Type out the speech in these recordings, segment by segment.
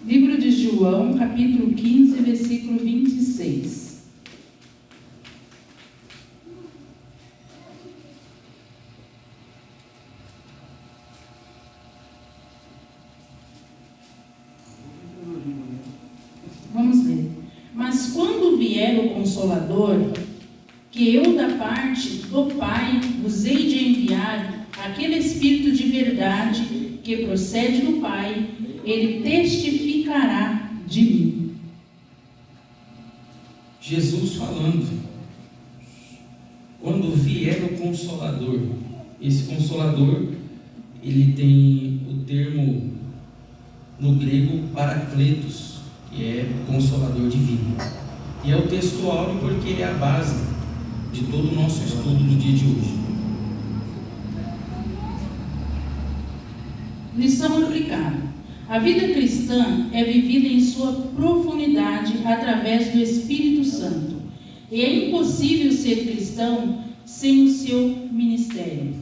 Livro de João, capítulo 15, versículo 26. Vamos ler. Mas quando vier o Consolador, que eu da parte do Pai vos hei de enviar, aquele Espírito de verdade que procede do Pai, ele testificará de mim. Jesus falando, quando vier o Consolador, esse Consolador, ele tem o termo no grego parakletos, que é Consolador divino. E é o texto áureo porque ele é a base de todo o nosso estudo do dia de hoje. Lição aplicada. A vida cristã é vivida em sua profundidade através do Espírito Santo. E é impossível ser cristão sem o seu ministério.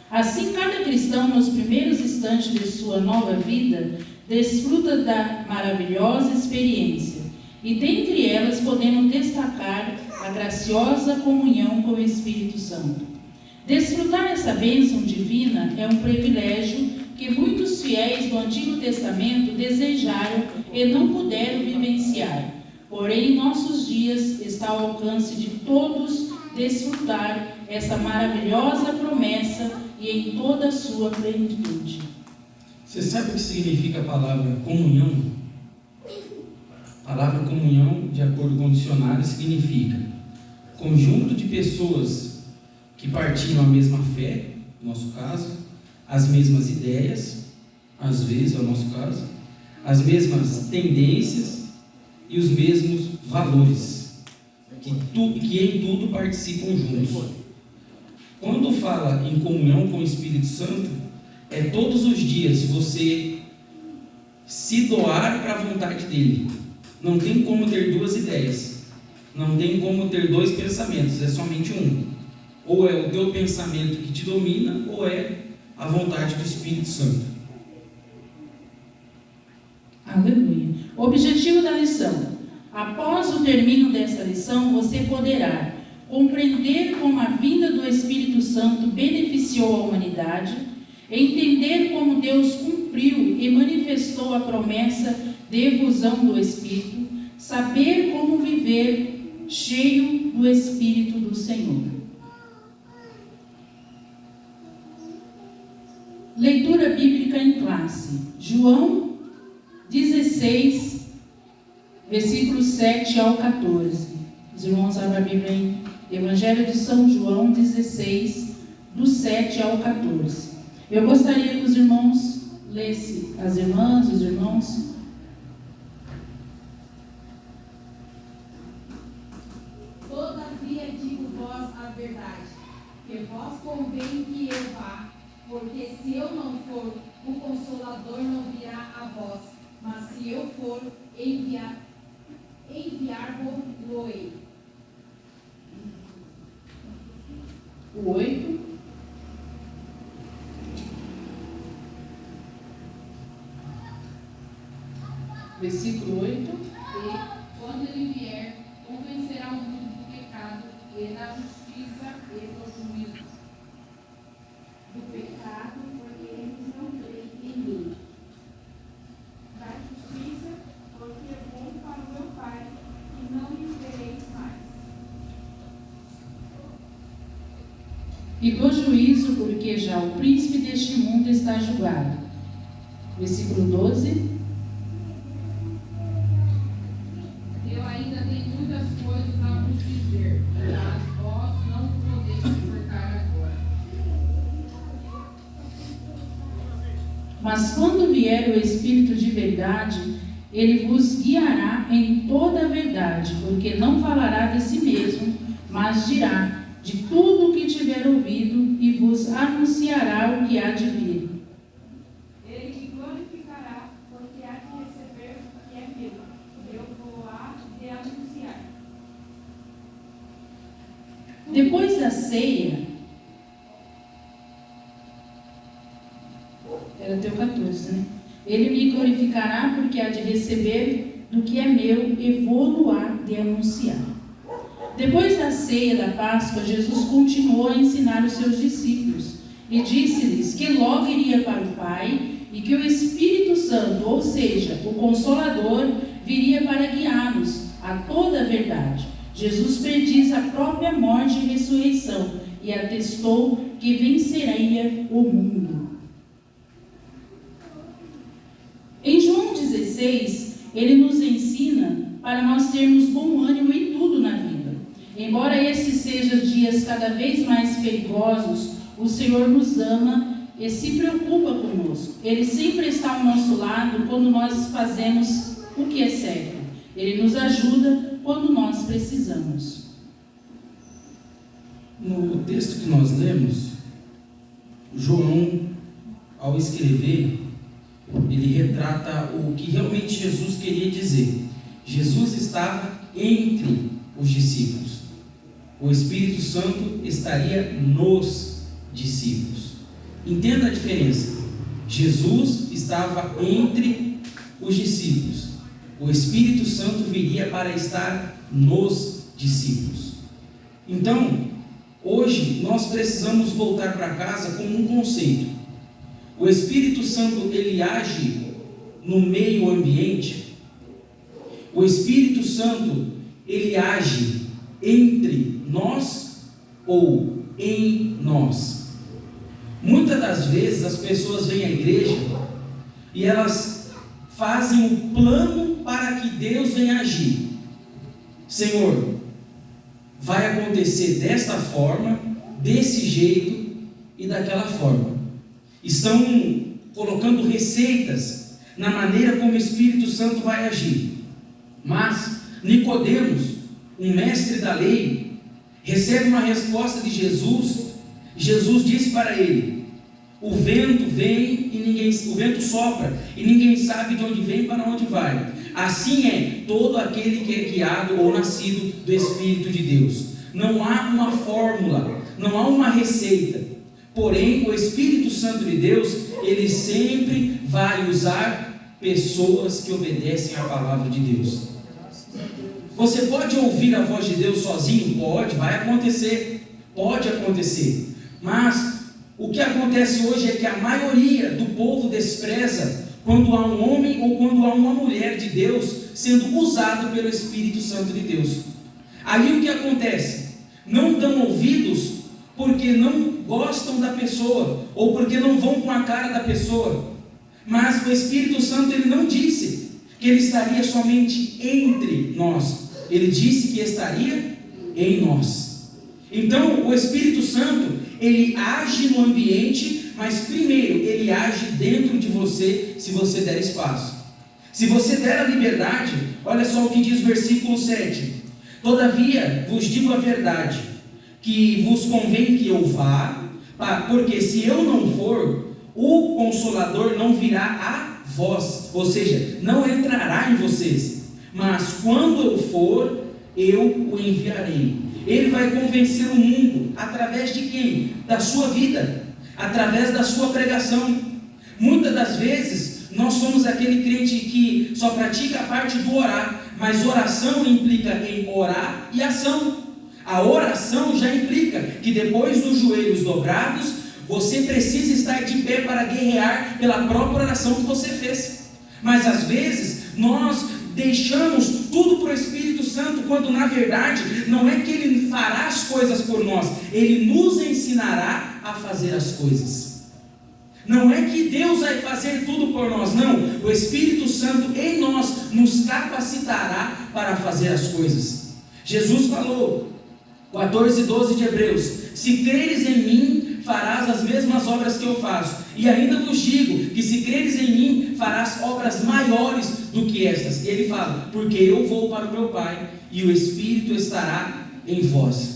Assim, cada cristão, nos primeiros instantes de sua nova vida, desfruta da maravilhosa experiência, e dentre elas podemos destacar a graciosa comunhão com o Espírito Santo. Desfrutar essa bênção divina é um privilégio que muitos fiéis do Antigo Testamento desejaram e não puderam vivenciar. Porém, em nossos dias está ao alcance de todos desfrutar essa maravilhosa promessa e em toda a sua plenitude. Você sabe o que significa a palavra comunhão? A palavra comunhão, de acordo com o dicionário, significa conjunto de pessoas que partilham a mesma fé, no nosso caso, as mesmas ideias, às vezes é o nosso caso, as mesmas tendências e os mesmos valores, que em tudo participam juntos. Quando fala em comunhão com o Espírito Santo, é todos os dias você se doar para a vontade dele. Não tem como ter duas ideias, não tem como ter dois pensamentos, é somente um. Ou é o teu pensamento que te domina, ou é a vontade do Espírito Santo. Aleluia. O objetivo da lição. Após o término dessa lição, você poderá compreender como a vinda do Espírito Santo beneficiou a humanidade, entender como Deus cumpriu e manifestou a promessa de efusão do Espírito, saber como viver cheio do Espírito do Senhor. Leitura bíblica em classe. João 16, versículos 7 ao 14. Os irmãos abrem a Bíblia em Evangelho de São João 16, do 7 ao 14. Eu gostaria que os irmãos lessem, as irmãs, os irmãos. Todavia digo-vos a verdade, que vós convém que eu vá, porque se eu não for, o Consolador não virá a vós, mas se eu for, enviar-vos-lo-ei. O 8. Versículo 8. E, quando ele vier, convencerá o mundo do pecado e da justiça e do juízo. Do pecado, porque eles não creem em mim. Da justiça, porque vou para o meu Pai, e não me vereis mais. E do juízo, porque já o príncipe deste mundo está julgado. Versículo 12. Eu ainda tenho muitas coisas a vos dizer, mas vós não podeis suportar agora. Mas quando vier o Espírito de verdade, ele vos guiará em toda a verdade, porque não falará de si mesmo, mas dirá de tudo o que tiver ouvido e vos anunciará o que há de vir. Ele me glorificará, porque há de receber o que é meu. Eu vou há de anunciar. Depois da ceia, era até o 14, né? Ele me glorificará, porque há de receber do que é meu e vou-lo há de anunciar. Depois da ceia da Páscoa, Jesus continuou a ensinar os seus discípulos e disse-lhes que logo iria para o Pai e que o Espírito Santo, ou seja, o Consolador, viria para guiá-los a toda a verdade. Jesus prediz a própria morte e ressurreição e atestou que venceria o mundo. Em João 16, ele nos ensina para nós termos bom ânimo em tudo na vida. Embora esses sejam dias cada vez mais perigosos, o Senhor nos ama e se preocupa conosco. Ele sempre está ao nosso lado quando nós fazemos o que é certo. Ele nos ajuda quando nós precisamos. No texto que nós lemos, João, ao escrever, ele retrata o que realmente Jesus queria dizer. Jesus estava entre os discípulos. O Espírito Santo estaria nos discípulos. Entenda a diferença. Jesus estava entre os discípulos. O Espírito Santo viria para estar nos discípulos. Então, hoje nós precisamos voltar para casa com um conceito. O Espírito Santo, ele age no meio ambiente. O Espírito Santo, ele age entre nós ou em nós. Muitas das vezes as pessoas vêm à igreja e elas fazem um plano para que Deus venha agir. Senhor, vai acontecer desta forma, desse jeito e daquela forma. Estão colocando receitas na maneira como o Espírito Santo vai agir. Mas Nicodemos, um mestre da lei, recebe uma resposta de Jesus. Jesus disse para ele: o vento vem e o vento sopra e ninguém sabe de onde vem e para onde vai. Assim é todo aquele que é guiado ou nascido do Espírito de Deus. Não há uma fórmula, não há uma receita. Porém, o Espírito Santo de Deus, ele sempre vai usar pessoas que obedecem à palavra de Deus. Você pode ouvir a voz de Deus sozinho? Pode, vai acontecer, pode acontecer. Mas o que acontece hoje é que a maioria do povo despreza quando há um homem ou quando há uma mulher de Deus sendo usado pelo Espírito Santo de Deus. Aí o que acontece? Não dão ouvidos porque não gostam da pessoa ou porque não vão com a cara da pessoa. Mas o Espírito Santo, ele não disse que ele estaria somente entre nós. Ele disse que estaria em nós. Então, o Espírito Santo, ele age no ambiente, mas primeiro, ele age dentro de você, se você der espaço. Se você der a liberdade, olha só o que diz o versículo 7. Todavia, vos digo a verdade, que vos convém que eu vá, porque se eu não for, o Consolador não virá a vós, ou seja, não entrará em vocês. Mas quando eu for, eu o enviarei. Ele vai convencer o mundo, através de quem? Da sua vida, através da sua pregação. Muitas das vezes, nós somos aquele crente que só pratica a parte do orar, mas oração implica em orar e ação. A oração já implica que depois dos joelhos dobrados, você precisa estar de pé para guerrear pela própria oração que você fez. Mas às vezes, nós deixamos tudo para o Espírito Santo, quando na verdade não é que Ele fará as coisas por nós, Ele nos ensinará a fazer as coisas. Não é que Deus vai fazer tudo por nós, não. O Espírito Santo em nós nos capacitará para fazer as coisas. Jesus falou, 14:12 de Hebreus: se creres em mim, farás as mesmas obras que eu faço. E ainda vos digo que se creres em mim, farás obras maiores do que estas. E ele fala: porque eu vou para o meu Pai e o Espírito estará em vós.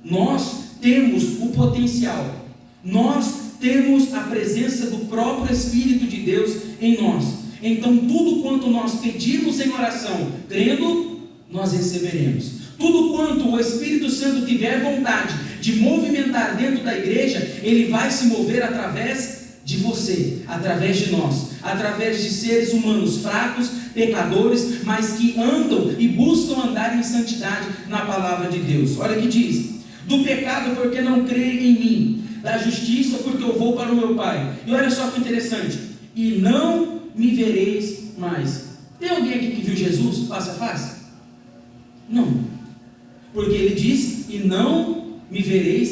Nós temos o potencial, nós temos a presença do próprio Espírito de Deus em nós. Então tudo quanto nós pedirmos em oração, crendo, nós receberemos. Tudo quanto o Espírito Santo tiver vontade de movimentar dentro da igreja, ele vai se mover através de você, através de nós. através de seres humanos fracos, pecadores, mas que andam e buscam andar em santidade na palavra de Deus. Olha o que diz: do pecado porque não crê em mim, da justiça porque eu vou para o meu Pai. E olha só que interessante: e não me vereis mais. Tem alguém aqui que viu Jesus face a face? Não, porque ele diz: e não me vereis